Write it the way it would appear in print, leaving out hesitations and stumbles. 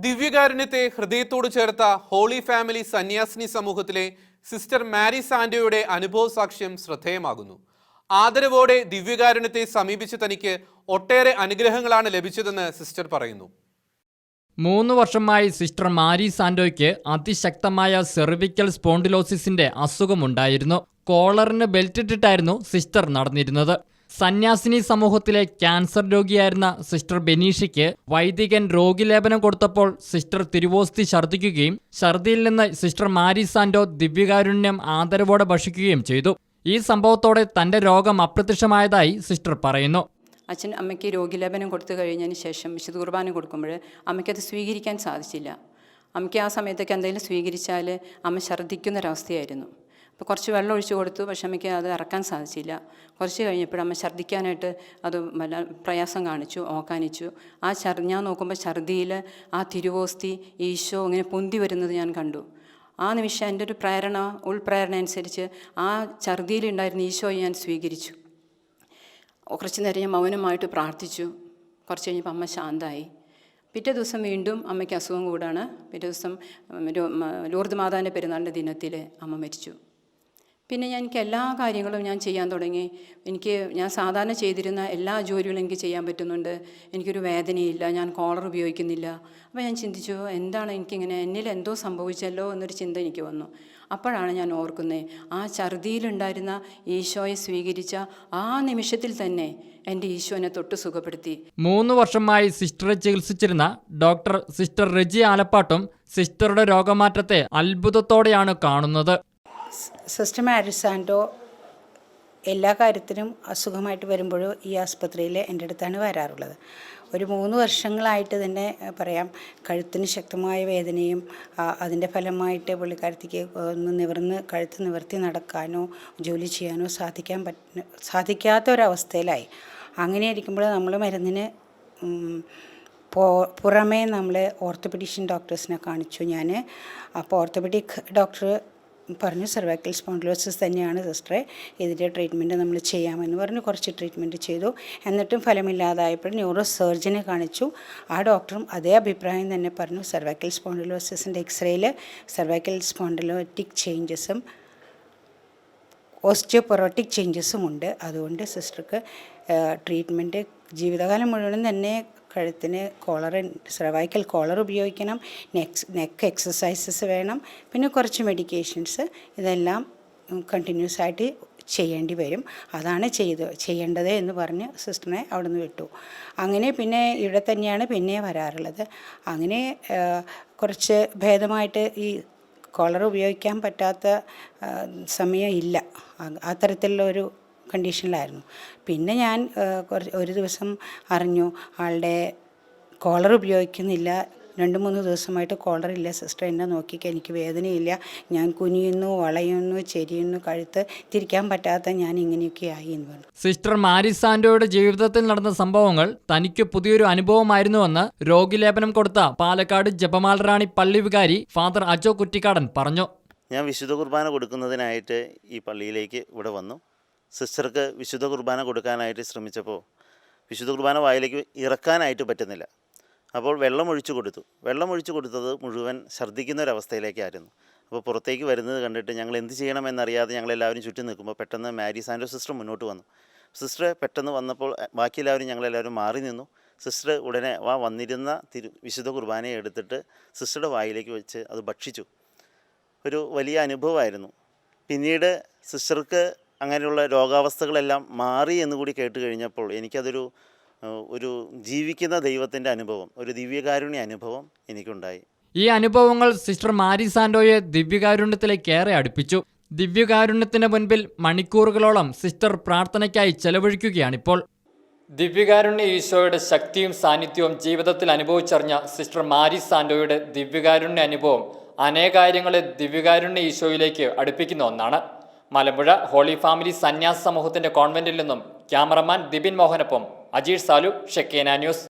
ദിവ്യകാരുണ്യത്തെ ഹൃദയത്തോട് ചേർത്ത holy family സന്യാസിനി സമൂഹത്തിലെ സിസ്റ്റർ മാരി സാന്റോയുടെ അനുഭവ സാക്ഷ്യം ശ്രദ്ധേയമാകുന്നു. ആദരവോടെ ദിവ്യകാരുണ്യത്തെ സമീപിച്ച തനിക്ക് ഒട്ടേറെ അനുഗ്രഹങ്ങളാണ് ലഭിച്ചതെന്ന് സിസ്റ്റർ പറയുന്നു. 3 വർഷമായി സിസ്റ്റർ മാരി സാന്റോയ്ക്ക് അതിശക്തമായ സെർവിക്കൽ സ്പോണ്ടിലോസിസിന്റെ അസുഖമുണ്ടായിരുന്നു. കോളറിന് ബെൽറ്റിട്ടിട്ടായിരുന്നു സിസ്റ്റർ നടന്നിരുന്നത്. സന്യാസിനി സമൂഹത്തിലെ ക്യാൻസർ രോഗിയായിരുന്ന സിസ്റ്റർ ബെനീഷയ്ക്ക് വൈദികൻ രോഗിലേപനം കൊടുത്തപ്പോൾ സിസ്റ്റർ തിരുവോസ്തി ഛർദ്ദിക്കുകയും ഛർദിയിൽ നിന്ന് സിസ്റ്റർ മാരി സാന്റോ ദിവ്യകാരുണ്യം ആദരവോടെ ഭക്ഷിക്കുകയും ചെയ്തു. ഈ സംഭവത്തോടെ തന്റെ രോഗം അപ്രത്യക്ഷമായതായി സിസ്റ്റർ പറയുന്നു. അച്ഛൻ അമ്മയ്ക്ക് രോഗിലേപനം കൊടുത്തു കഴിഞ്ഞതിന് ശേഷം വിശുദ്ധ കുർബാന കൊടുക്കുമ്പോൾ അമ്മയ്ക്കത് സ്വീകരിക്കാൻ സാധിച്ചില്ല. അമ്മയ്ക്ക് ആ സമയത്തൊക്കെ എന്തെങ്കിലും സ്വീകരിച്ചാൽ അമ്മ ഛർദ്ദിക്കുന്നൊരവസ്ഥയായിരുന്നു. അപ്പോൾ കുറച്ച് വെള്ളം ഒഴിച്ച് കൊടുത്തു, പക്ഷെ അമ്മയ്ക്ക് അത് ഇറക്കാൻ സാധിച്ചില്ല. കുറച്ച് കഴിഞ്ഞപ്പോൾ അമ്മ ഛർദ്ദിക്കാനായിട്ട് അത് വല്ല പ്രയാസം കാണിച്ചു, ഓക്കാനിച്ചു. ഞാൻ നോക്കുമ്പോൾ ഛർദ്ദിയിൽ ആ തിരുവോസ്തി ഈശോ ഇങ്ങനെ പൊന്തി വരുന്നത് ഞാൻ കണ്ടു. ആ നിമിഷം എൻ്റെ ഒരു ഉൾപ്രേരണ അനുസരിച്ച് ആ ഛർദ്ദിയിലുണ്ടായിരുന്ന ഈശോയെ ഞാൻ സ്വീകരിച്ചു. കുറച്ച് നേരം ഞാൻ മൗനമായിട്ട് പ്രാർത്ഥിച്ചു. കുറച്ച് കഴിഞ്ഞപ്പോൾ അമ്മ ശാന്തമായി. പിറ്റേ ദിവസം വീണ്ടും അമ്മയ്ക്ക് അസുഖം കൂടാണ്. പിറ്റേ ദിവസം ലൂർദ് മാതാവിൻ്റെ പെരുന്നാളിൻ്റെ ദിനത്തിൽ അമ്മ മരിച്ചു. പിന്നെ എനിക്ക് എല്ലാ കാര്യങ്ങളും ഞാൻ ചെയ്യാൻ തുടങ്ങി. ഞാൻ സാധാരണ ചെയ്തിരുന്ന എല്ലാ ജോലികളും എനിക്ക് ചെയ്യാൻ പറ്റുന്നുണ്ട്. എനിക്കൊരു വേദനയില്ല, ഞാൻ കോളർ ഉപയോഗിക്കുന്നില്ല. അപ്പോൾ ഞാൻ ചിന്തിച്ചു, എന്താണ് എനിക്കിങ്ങനെ, എന്നിൽ എന്തോ സംഭവിച്ചല്ലോ എന്നൊരു ചിന്ത എനിക്ക് വന്നു. അപ്പോഴാണ് ഞാൻ ഓർക്കുന്നത്, ആ ഛർദിയിലുണ്ടായിരുന്ന ഈശോയെ സ്വീകരിച്ച ആ നിമിഷത്തിൽ തന്നെ എൻ്റെ ഈശോ എന്നെ തൊട്ട് സുഖപ്പെടുത്തി. 3 വർഷമായി സിസ്റ്ററെ ചികിത്സിച്ചിരുന്ന ഡോക്ടർ സിസ്റ്റർ റെജി ആലപ്പാട്ടും സിസ്റ്ററുടെ രോഗമാറ്റത്തെ അത്ഭുതത്തോടെയാണ് കാണുന്നത്. സിസ്റ്റർ മാരി സാന്റോ എല്ലാ കാര്യത്തിനും അസുഖമായിട്ട് വരുമ്പോഴും ഈ ആസ്പത്രിയിൽ എൻ്റെ അടുത്താണ് വരാറുള്ളത്. ഒരു 3 വർഷങ്ങളായിട്ട് തന്നെ പറയാം, കഴുത്തിന് ശക്തമായ വേദനയും അതിൻ്റെ ഫലമായിട്ട് പുള്ളിക്കാരത്തിക്ക് കഴുത്ത് നിവർത്തി നടക്കാനോ ജോലി ചെയ്യാനോ സാധിക്കാത്ത ഒരവസ്ഥയിലായി. അങ്ങനെ ഇരിക്കുമ്പോൾ നമ്മൾ മരുന്നിന് പുറമേ നമ്മൾ ഓർത്തോപെഡീഷ്യൻ ഡോക്ടേഴ്സിനെ കാണിച്ചു ഞാൻ. അപ്പോൾ ഓർത്തോപെഡിക് ഡോക്ടർ പറഞ്ഞു, സെർവൈക്കൽ സ്പോണ്ടിലോസിസ് തന്നെയാണ് സിസ്റ്ററെ, ഇതിൻ്റെ ട്രീറ്റ്മെൻറ്റ് നമ്മൾ ചെയ്യാമെന്ന് പറഞ്ഞു. കുറച്ച് ട്രീറ്റ്മെൻറ്റ് ചെയ്തു. എന്നിട്ടും ഫലമില്ലാതായപ്പോൾ ന്യൂറോ സർജനെ കാണിച്ചു. ആ ഡോക്ടറും അതേ അഭിപ്രായം തന്നെ പറഞ്ഞു. സെർവൈക്കൽ സ്പോണ്ടിലോസിസിൻ്റെ എക്സ്റേയിൽ സെർവൈക്കൽ സ്പോണ്ടിലോറ്റിക് ചേഞ്ചസും ഓസ്റ്റിയോപൊറോട്ടിക് ചേഞ്ചസും ഉണ്ട്. അതുകൊണ്ട് സിസ്റ്റർക്ക് ട്രീറ്റ്മെൻറ്റ് ജീവിതകാലം മുഴുവനും തന്നെ കഴുത്തിന് സെർവൈക്കൽ കോളർ ഉപയോഗിക്കണം, നെക്ക് എക്സസൈസസ് വേണം, പിന്നെ കുറച്ച് മെഡിക്കേഷൻസ്, ഇതെല്ലാം കണ്ടിന്യൂസ് ആയിട്ട് ചെയ്യേണ്ടി വരും. അതാണ് ചെയ്യേണ്ടത് എന്ന് പറഞ്ഞ് സിസ്റ്ററിനെ അവിടെ നിന്ന് വിട്ടു. അങ്ങനെ പിന്നെ ഇവിടെ തന്നെയാണ് പിന്നെ വരാറുള്ളത്. അങ്ങനെ കുറച്ച് ഭേദമായിട്ട് ഈ കോളർ ഉപയോഗിക്കാൻ പറ്റാത്ത സമയം ഇല്ല, അത്തരത്തിലുള്ള ഒരു കണ്ടീഷനിലായിരുന്നു. പിന്നെ ഞാൻ ഒരു ദിവസം അറിഞ്ഞു ആളുടെ കോളർ ഉപയോഗിക്കുന്നില്ല, 2-3 ദിവസമായിട്ട് കോളറില്ല. സിസ്റ്റർ എന്നെ നോക്കിക്കുക, എനിക്ക് വേദനയില്ല, ഞാൻ കുനിയുന്നു, വളയുന്നു, ചെരിയുന്നു, കഴുത്ത് തിരിക്കാൻ പറ്റാത്ത ഞാൻ ഇങ്ങനെയൊക്കെ ആയി എന്ന് പറഞ്ഞു. സിസ്റ്റർ മാരി സാന്റോയുടെ ജീവിതത്തിൽ നടന്ന സംഭവങ്ങൾ തനിക്ക് പുതിയൊരു അനുഭവമായിരുന്നുവെന്ന് രോഗിലേപനം കൊടുത്ത പാലക്കാട് ജപമാലറാണി പള്ളി വികാരി ഫാദർ അജോ കുറ്റിക്കാടൻ പറഞ്ഞു. ഞാൻ വിശുദ്ധ കുർബാന കൊടുക്കുന്നതിനായിട്ട് ഈ പള്ളിയിലേക്ക് ഇവിടെ വന്നു. സിസ്റ്റർക്ക് വിശുദ്ധ കുർബാന കൊടുക്കാനായിട്ട് ശ്രമിച്ചപ്പോൾ വിശുദ്ധ കുർബാന വായിലേക്ക് ഇറക്കാനായിട്ട് പറ്റുന്നില്ല. അപ്പോൾ വെള്ളം ഒഴിച്ചു കൊടുത്തത് മുഴുവൻ ഛർദ്ദിക്കുന്ന ഒരവസ്ഥയിലേക്കായിരുന്നു. അപ്പോൾ പുറത്തേക്ക് വരുന്നത് കണ്ടിട്ട് ഞങ്ങൾ എന്ത് ചെയ്യണമെന്നറിയാതെ ഞങ്ങളെല്ലാവരും ചുറ്റും നിൽക്കുമ്പോൾ പെട്ടെന്ന് മാരി സാന്റോ സിസ്റ്റർ മുന്നോട്ട് വന്നു. സിസ്റ്റർ പെട്ടെന്ന് വന്നപ്പോൾ ബാക്കി ഞങ്ങളെല്ലാവരും മാറി നിന്നു. സിസ്റ്റർ ഉടനെ വന്നിരുന്ന വിശുദ്ധ കുർബാനയെ എടുത്തിട്ട് സിസ്റ്ററുടെ വായിലേക്ക് വെച്ച് അത് ഭക്ഷിച്ചു. ഒരു വലിയ അനുഭവമായിരുന്നു. പിന്നീട് സിസ്റ്റർക്ക് അങ്ങനെയുള്ള രോഗാവസ്ഥകളെല്ലാം മാറി എന്നുകൂടി കേട്ട് കഴിഞ്ഞപ്പോൾ ഒരു ജീവിക്കുന്ന ദൈവത്തിൻ്റെ അനുഭവം, ഒരു ദിവ്യകാരുണ്യ അനുഭവം എനിക്കുണ്ടായി. ഈ അനുഭവങ്ങൾ സിസ്റ്റർ മാരി സാന്റോയെ ദിവ്യകാരുണ്യത്തിലേക്ക് ഏറെ അടുപ്പിച്ചു. ദിവ്യകാരുണ്യത്തിന് മുൻപിൽ മണിക്കൂറുകളോളം സിസ്റ്റർ പ്രാർത്ഥനയ്ക്കായി ചെലവഴിക്കുകയാണിപ്പോൾ. ദിവ്യകാരുണ്യ ഈശോയുടെ ശക്തിയും സാന്നിധ്യവും ജീവിതത്തിൽ അനുഭവിച്ചറിഞ്ഞ സിസ്റ്റർ മാരി സാന്റോയുടെ ദിവ്യകാരുണ്യ അനുഭവം അനേകാര്യങ്ങളെ ദിവ്യകാരുണ്യ ഈശോയിലേക്ക് അടുപ്പിക്കുന്ന ഒന്നാണ്. മലമ്പുഴ ഹോളി ഫാമിലി സന്യാസ സമൂഹത്തിന്റെ കോൺവെന്റിൽ നിന്നും ക്യാമറമാൻ ദിബിൻ മോഹനൊപ്പം അജീഷ് സാലു, ഷെക്കേന ന്യൂസ്.